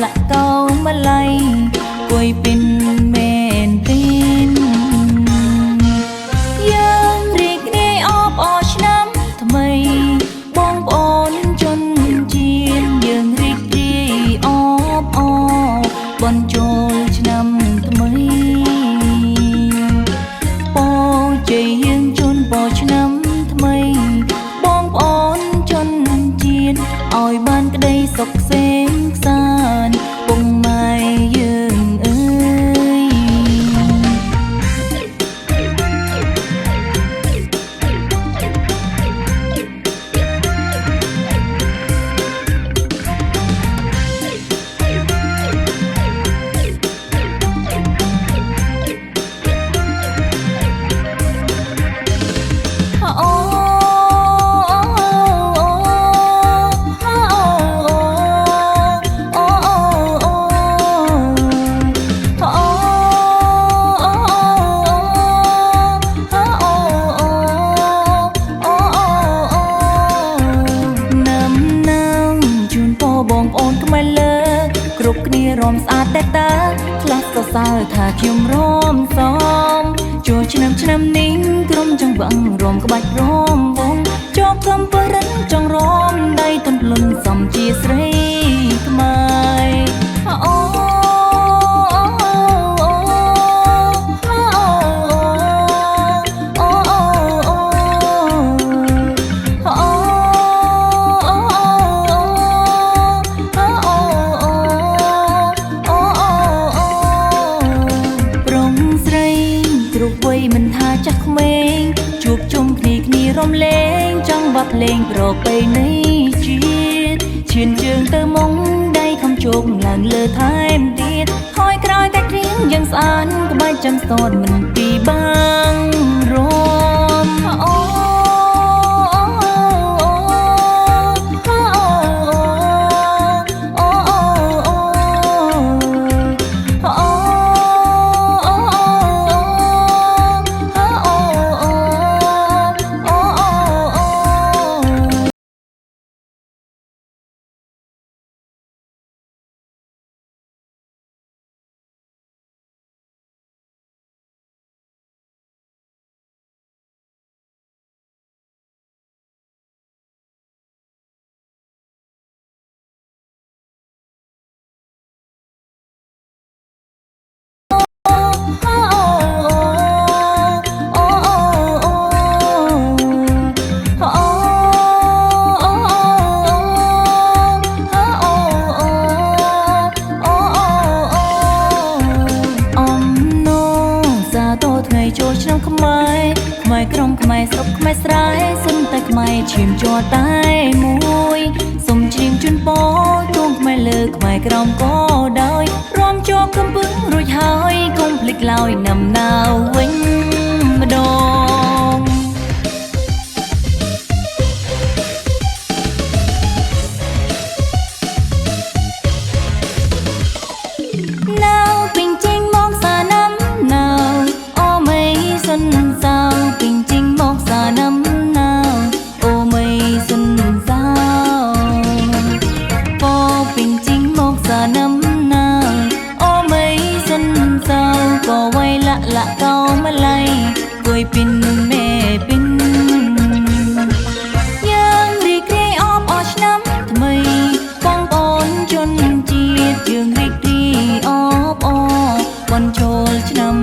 ละเกามาไลกวยเป็นเมนตินยังรีกได้ออบอชน้ำทำไมบองบอนจนจีนยังรีกได้ออบบอนโจลชน้ำทำไมปอใจยังจนปอชน้ำทำไมบองบอนจนจีนออยบ้านก็ได้สกเซงสานปงไม่ยังเอ้ยគ្រប់គ្នារំស្អាតតែតាខ្លះសរសើរថាខ្ញុំរំសំចូលឆ្នាំនេះក្រុមចង្វាក់រំក្បាច់រំវងជាប់កំពរិនចង់រំដៃទន្លន់សំជាស្រីខ្មែរអូមិនថាចាស់ក្មេងជួបជុំគ្នារំលែងចង់បាត់លេងប្រពៃណីជាតិឈានជើងទៅមុងដៃខំជោគឡើងលើថែមទៀតហើយក្រោយកាច់រៀងយ៉ាងស្អាតក្បាច់ចាំស្ទតមិនពីបាំងរំអូចូលឆ្នាំខ្មែរក្រុមខ្មែរស្រុកខ្មែរស្រែសុំតែខ្មែរឈាមជាប់តែមួយសុំជ្រាបជូនពរទូងខ្មែរលើខ្មែរក្រមក៏ដោយរំជាប់កំពឹងរួចហើយកុំភ្លេចឡើយនំណាវវិញម្ដងណាវពេញចេញមកសាណាំណាវអូមីសុនសាវពេញចេញមកសាណាំណាវអូមីសុនសាវពពេញចេញមកសាណាំណាវអូមីសុនសាវក៏ไว้ละកោម្លៃគួយពីនមេពីនយើងរីករាយអបអរឆ្នាំថ្មីបងប្អូនជនជាតិយើងរីករាយអបអរ วันโชลឆ្នាំ